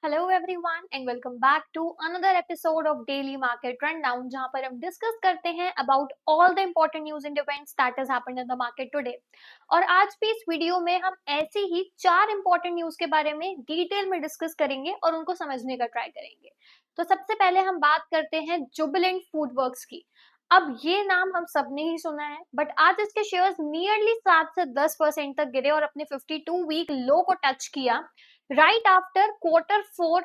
Hello everyone and welcome back to another episode of daily market rundown जहां पर हम discuss करते हैं about all the important news and events that has happened in the market today. और आज भी इस वीडियो में हम ऐसी ही चार इंपॉर्टेंट न्यूज के बारे में डिटेल में डिस्कस करेंगे और उनको समझने का ट्राई करेंगे। तो सबसे पहले हम बात करते हैं जुबिलेंट फूड वर्क्स की। अब ये नाम हम सबने ही सुना है, बट आज इसके शेयर्स नियरली 7 से 10% तक गिरे और अपने 52 वीक लो को टच किया राइट आफ्टर Q4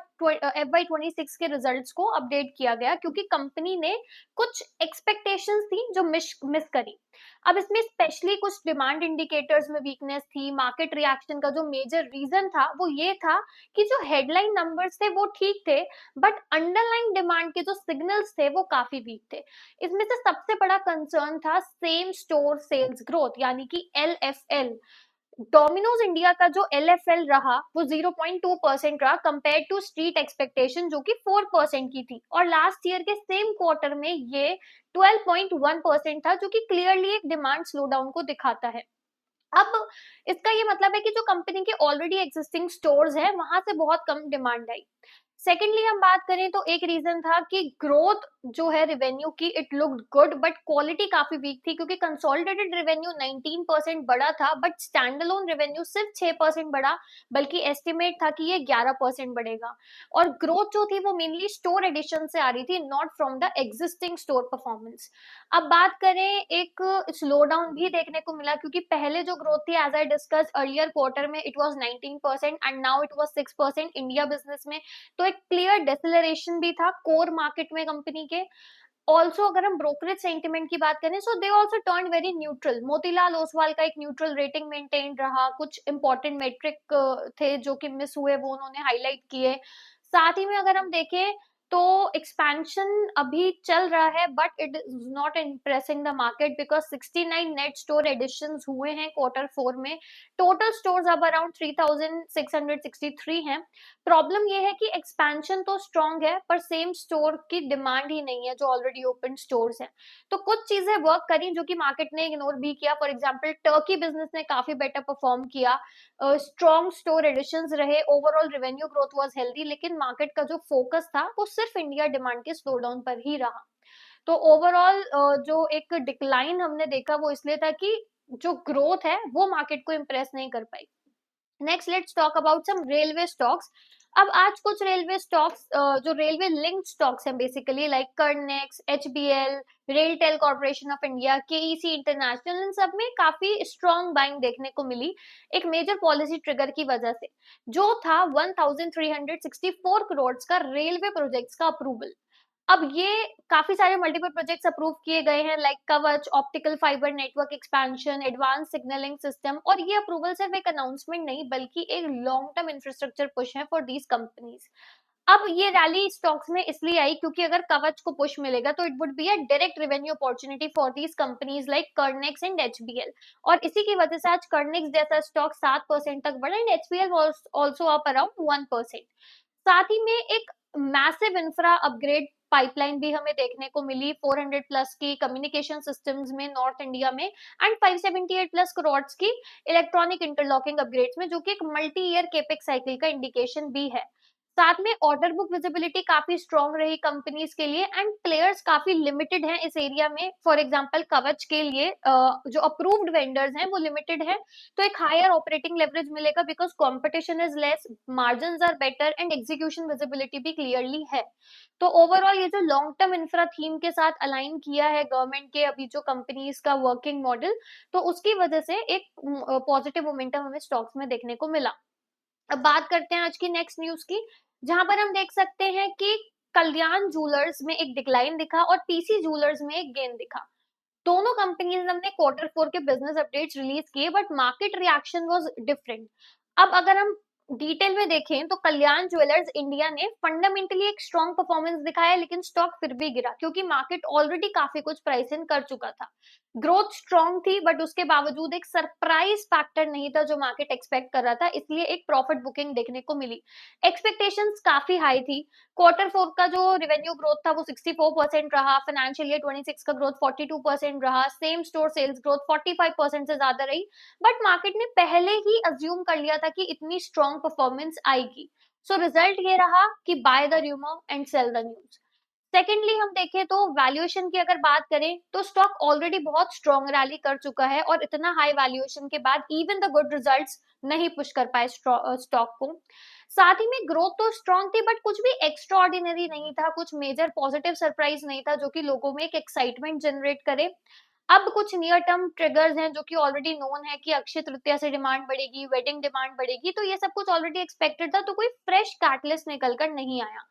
FY26 के रिजल्ट्स को अपडेट किया गया, क्योंकि कंपनी ने कुछ एक्सपेक्टेशंस थी जो मिस करी। अब इसमें स्पेशली कुछ डिमांड इंडिकेटर्स में वीकनेस थी। मार्केट रिएक्शन का जो मेजर रीजन था वो ये था कि जो हेडलाइन नंबर्स थे वो ठीक थे, बट अंडरलाइन डिमांड के जो सिग्नल्स थे वो काफी वीक थे। इसमें से सबसे बड़ा कंसर्न था सेम स्टोर सेल्स ग्रोथ, यानी कि LFL। डोमिनोज इंडिया का जो LFL रहा वो 0.2% रहा कंपेयर टू स्ट्रीट एक्सपेक्टेशन जो कि 4% की थी, और लास्ट ईयर के सेम क्वार्टर में ये 12.1% था, जो कि क्लियरली एक डिमांड स्लो डाउन को दिखाता है। अब इसका ये मतलब है कि जो कंपनी के ऑलरेडी एग्जिस्टिंग स्टोर्स है वहां से बहुत कम डिमांड आई। सेकेंडली हम बात करें तो एक रीजन था कि ग्रोथ जो है रेवेन्यू की it looked good, but quality काफी वीक थी, क्योंकि कंसोलिडेटेड रेवेन्यू 19% बढ़ा था बट स्टैंडअलोन रेवेन्यू सिर्फ 6% बढ़ा, बल्कि एस्टिमेट था कि ये 11% बढ़ेगा। और ग्रोथ जो थी वो मेनली स्टोर एडिशन से आ रही थी, not from the existing store performance. अब बात करें, एक स्लो डाउन भी देखने को मिला, क्योंकि पहले जो ग्रोथ थी as I discuss earlier quarter में it was 19% and now it was 6% India business में। तो एक क्लियर डेसिलरेशन भी था कोर मार्केट में कंपनी के। ऑल्सो अगर हम ब्रोकरेज सेंटिमेंट की बात करें, so they also turn very neutral. Motilal Oswal का एक न्यूट्रल रेटिंग मेंटेन रहा। कुछ इंपॉर्टेंट मेट्रिक थे जो कि मिस हुए वो उन्होंने हाईलाइट किए। साथ ही में अगर हम देखें तो एक्सपेंशन अभी चल रहा है, but it is not impressing the market because 69 net store additions हुए हैं Q4 में। टोटल स्टोर्स अब अराउंड 3663 हैं। प्रॉब्लम ये है कि एक्सपेंशन तो स्ट्रॉन्ग है पर सेम स्टोर की डिमांड ही नहीं है जो ऑलरेडी ओपन स्टोर्स हैं। तो कुछ चीजें वर्क करी जो कि मार्केट ने इग्नोर भी किया। फॉर एग्जांपल टर्की बिजनेस ने काफी बेटर परफॉर्म किया, स्ट्रॉन्ग स्टोर एडिशंस रहे, overall revenue growth was healthy, लेकिन मार्केट का जो फोकस था वो सिर्फ इंडिया डिमांड के स्लो डाउन पर ही रहा। तो ओवरऑल जो एक डिक्लाइन हमने देखा वो इसलिए था कि जो ग्रोथ है वो मार्केट को इम्प्रेस नहीं कर पाई। Next let's talk about some railway stocks. अब आज कुछ रेलवे स्टॉक्स जो रेलवे लिंक्ड स्टॉक्स हैं basically like Kernex, HBL, RailTel corporation of India, KEC international, इन सब में काफी स्ट्रॉन्ग बाइंग देखने को मिली एक मेजर पॉलिसी ट्रिगर की वजह से, जो था 1364 करोड़ का रेलवे प्रोजेक्ट्स का अप्रूवल। अब ये काफी सारे मल्टीपल प्रोजेक्ट्स अप्रूव किए गए हैं लाइक कवच, optical fibre network expansion, advance signalling system, और ये अप्रूवल सिर्फ एक अनाउंसमेंट नहीं बल्कि एक लॉन्ग टर्म इंफ्रास्ट्रक्चर पुश है फॉर दीज कंपनीज। अब ये रैली स्टॉक्स में इसलिए आई क्योंकि अगर कवच को पुश मिलेगा तो it would be a direct revenue opportunity for these companies like Kernex and HBL, और इसी की वजह से आज कर्नेक्स जैसा स्टॉक 7% तक बढ़ा and HBL also up around 1%। साथ ही में एक मैसिव इंफ्रा अपग्रेड पाइपलाइन भी हमें देखने को मिली 400 प्लस की कम्युनिकेशन सिस्टम्स में नॉर्थ इंडिया में एंड 578 प्लस करोड़ की इलेक्ट्रॉनिक इंटरलॉकिंग अपग्रेड्स में, जो कि एक मल्टी ईयर केपेक्स साइकिल का इंडिकेशन भी है। साथ में ऑर्डर बुक विजिबिलिटी काफी स्ट्रॉन्ग रही कंपनीज के लिए एंड प्लेयर्स काफी लिमिटेड हैं इस एरिया में। फॉर एग्जांपल कवच के लिए जो अप्रूव्ड वेंडर्स हैं वो लिमिटेड है, तो एक हायर ऑपरेटिंग लेवरेज मिलेगा because competition is less, margins are better and execution visibility भी क्लियरली है। तो ओवरऑल ये जो लॉन्ग टर्म इंफ्रा थीम के साथ अलाइन किया है गवर्नमेंट के अभी जो कंपनीज का वर्किंग मॉडल, तो उसकी वजह से एक पॉजिटिव मोमेंटम हमें स्टॉक्स में देखने को मिला। अब बात करते हैं आज की नेक्स्ट न्यूज की, जहां पर हम देख सकते हैं कि कल्याण ज्वेलर्स में एक डिक्लाइन दिखा और PC ज्वेलर्स में एक गेन दिखा। दोनों कंपनीज ने Q4 के बिजनेस अपडेट्स रिलीज किए but market reaction was different. अब अगर हम डिटेल में देखें तो कल्याण ज्वेलर्स इंडिया ने फंडामेंटली एक स्ट्रॉन्ग परफॉर्मेंस दिखाया, लेकिन स्टॉक फिर भी गिरा क्योंकि मार्केट ऑलरेडी काफी कुछ प्राइस इन कर चुका था। ग्रोथ स्ट्रॉन्ग थी बट उसके बावजूद एक सरप्राइज फैक्टर नहीं था जो मार्केट एक्सपेक्ट कर रहा था, इसलिए एक प्रॉफिट बुकिंग देखने को मिली। एक्सपेक्टेशंस काफी हाई थी। Q4 का जो रेवेन्यू ग्रोथ था वो 64% रहा, फाइनेंशियल ईयर 26 का ग्रोथ 42% रहा, सेम स्टोर सेल्स ग्रोथ 45% से ज्यादा रही। बट मार्केट ने पहले ही अज्यूम कर लिया था कि इतनी स्ट्रॉन्ग परफॉर्मेंस आएगी। सो रिजल्ट ये रहा कि buy the rumour and sell the news. Secondly हम देखें तो वैल्यूएशन की अगर बात करें तो स्टॉक ऑलरेडी बहुत स्ट्रॉन्ग रैली कर चुका है और इतना हाई वैल्यूएशन के बाद इवन द गुड रिजल्ट्स नहीं पुश कर पाए स्टॉक को। साथ ही में ग्रोथ तो स्ट्रॉन्ग थी बट कुछ भी एक्स्ट्रा ऑर्डिनरी नहीं था, कुछ मेजर पॉजिटिव सरप्राइज नहीं था जो कि लोगों में एक एक्साइटमेंट जनरेट करे। अब कुछ नियर टर्म ट्रिगर्स हैं जो कि ऑलरेडी नोन है कि अक्षय तृतीया से डिमांड बढ़ेगी, वेडिंग डिमांड बढ़ेगी, तो ये सब कुछ ऑलरेडी एक्सपेक्टेड था, तो कोई फ्रेश कैटलिस्ट निकल कर नहीं आया।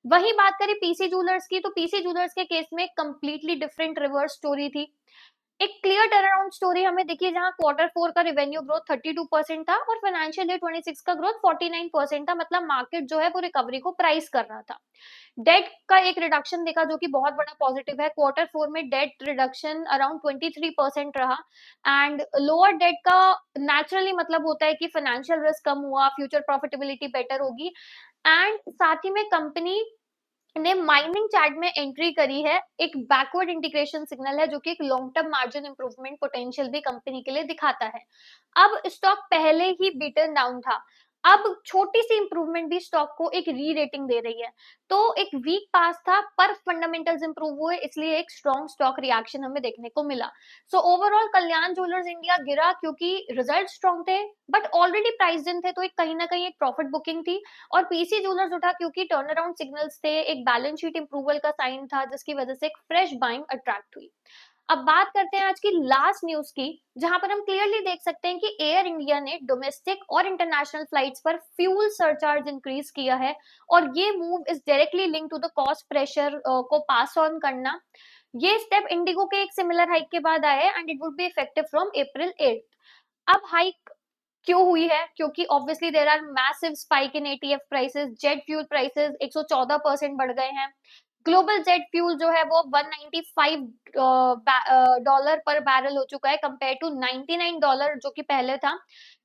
वही बात करें पीसी जूलर्स की, तो पीसी जूलर्स के केस में कंप्लीटली डिफरेंट रिवर्स स्टोरी थी। एक क्लियर टर्न अराउंड स्टोरी हमें दिखी जहां क्वार्टर 4 का रेवेन्यू ग्रोथ 32% था और फाइनेंशियल ईयर 26 का ग्रोथ 49% था, मतलब मार्केट जो है वो रिकवरी को प्राइस कर रहा था। डेट का एक रिडक्शन देखा जो कि बहुत बड़ा पॉजिटिव है। क्वार्टर 4 में डेट रिडक्शन अराउंड 23% रहा एंड लोअर डेट का नेचुरली मतलब होता है कि फाइनेंशियल रिस्क कम हुआ, फ्यूचर प्रॉफिटेबिलिटी बेटर होगी एंड साथ ही में कंपनी ने माइनिंग चार्ट में एंट्री करी है। एक बैकवर्ड इंटीग्रेशन सिग्नल है जो कि एक long term margin improvement potential भी कंपनी के लिए दिखाता है। अब स्टॉक पहले ही बीटन डाउन था, अब छोटी सी इंप्रूवमेंट भी स्टॉक को एक री रेटिंग दे रही है। तो एक वीक पास था पर फंडामेंटल्स इंप्रूव हुए, इसलिए एक स्ट्रॉन्ग स्टॉक रिएक्शन हमें देखने को मिला। सो ओवरऑल कल्याण ज्वेलर्स इंडिया गिरा क्योंकि रिजल्ट स्ट्रॉन्ग थे बट ऑलरेडी प्राइस इन थे, तो एक कहीं ना कहीं एक प्रॉफिट बुकिंग थी। और पीसी ज्वेलर्स उठा क्योंकि टर्न अराउंड सिग्नल्स थे, एक बैलेंस शीट इंप्रूवल का साइन था जिसकी वजह से एक फ्रेश बाइंग अट्रैक्ट हुई। अब बात करते हैं आज की लास्ट न्यूज की, जहां पर हम क्लियरली देख सकते हैं कि एयर इंडिया ने डोमेस्टिक और इंटरनेशनल फ्लाइट्स पर फ्यूल सरचार्ज इंक्रीज किया है और ये move is directly link to the cost pressure को पास ऑन करना। ये स्टेप इंडिगो के एक सिमिलर हाइक के बाद आया है and it would be effective from April 8। अब हाइक क्यों हुई है? क्योंकि obviously there are massive spike in ATF prices, jet fuel prices 114% बढ़ गए हैं। ग्लोबल जेट फ्यूल जो है वो 195 डॉलर पर बैरल हो चुका है कंपेयर टू 99 डॉलर जो कि पहले था।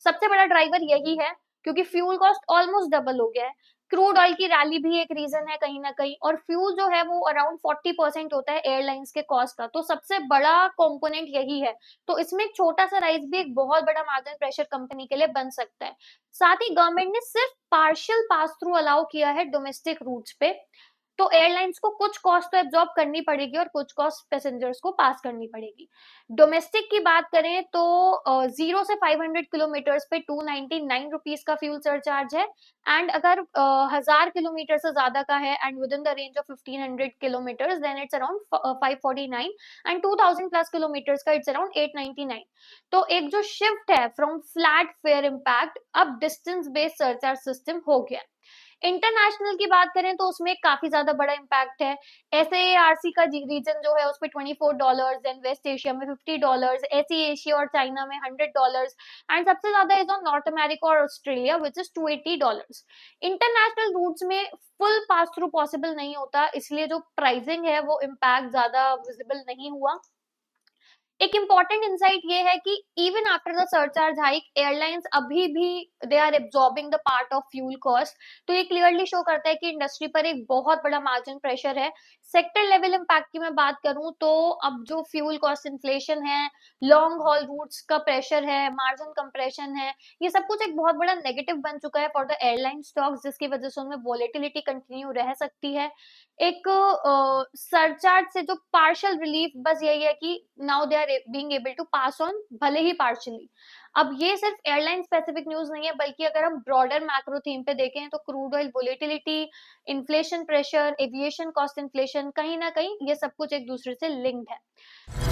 सबसे बड़ा ड्राइवर यही है क्योंकि फ्यूल कॉस्ट ऑलमोस्ट डबल हो गया है। क्रूड ऑयल की रैली भी एक रीजन है कहीं ना कहीं, और फ्यूल जो है वो अराउंड 40% होता है एयरलाइंस के कॉस्ट का, तो सबसे बड़ा कंपोनेंट यही है। तो इसमें एक छोटा सा राइज भी एक बहुत बड़ा मार्जिन प्रेशर कंपनी के लिए बन सकता है। साथ ही गवर्नमेंट ने सिर्फ पार्शियल पास थ्रू अलाउ किया है डोमेस्टिक रूट्स पे, तो एयरलाइंस को कुछ कॉस्ट तो एब्जॉर्ब करनी पड़ेगी और कुछ कॉस्ट पैसेंजर्स को पास करनी पड़ेगी। डोमेस्टिक की बात करें तो 0 से 500 किलोमीटर्स पे 299 रुपीज का फ्यूल सरचार्ज है एंड अगर 1000 किलोमीटर से ज्यादा का है and within the range of 1500 kilometres then it's around 549 and 2000 plus kilometres का इट्स अराउंड 899। तो एक जो शिफ्ट है फ्रॉम फ्लैट फेयर इम्पैक्ट अब डिस्टेंस बेस्ड सरचार्ज सिस्टम हो गया। इंटरनेशनल की बात करें तो उसमें काफी ज्यादा बड़ा इम्पैक्ट है। एसएआरसी का रीजन जो है उस पर $24, देन वेस्ट एशिया में $50, एसी एशिया और चाइना में $100 एंड सबसे ज्यादा इज ऑन नॉर्थ अमेरिका और Australia which is $280। International routes में फुल पास थ्रू पॉसिबल नहीं होता, इसलिए जो प्राइसिंग है वो इम्पैक्ट ज्यादा विजिबल नहीं हुआ। एक इंपॉर्टेंट इंसाइट ये है कि even after the surcharge hike airlines अभी भी they are absorbing the part of fuel cost, तो ये क्लियरली शो करता है कि इंडस्ट्री पर एक बहुत बड़ा मार्जिन प्रेशर है। सेक्टर लेवल इम्पैक्ट की मैं बात करूं तो अब जो फ्यूल कॉस्ट इन्फ्लेशन है, लॉन्ग हॉल रूट्स का प्रेशर है, मार्जिन कंप्रेशन है, ये सब कुछ एक बहुत बड़ा नेगेटिव बन चुका है फॉर द एयरलाइन स्टॉक्स, जिसकी वजह से उनमें वोलेटिलिटी कंटिन्यू रह सकती है। एक सरचार्ज से जो पार्शियल रिलीफ बस यही है कि now they are being able to pass on, भले ही पार्शियली। अब ये सिर्फ एयरलाइन स्पेसिफिक न्यूज नहीं है बल्कि अगर हम ब्रॉडर मैक्रो थीम पे देखें तो crude oil volatility, inflation pressure, aviation cost inflation, कहीं ना कहीं ये सब कुछ एक दूसरे से लिंक्ड है।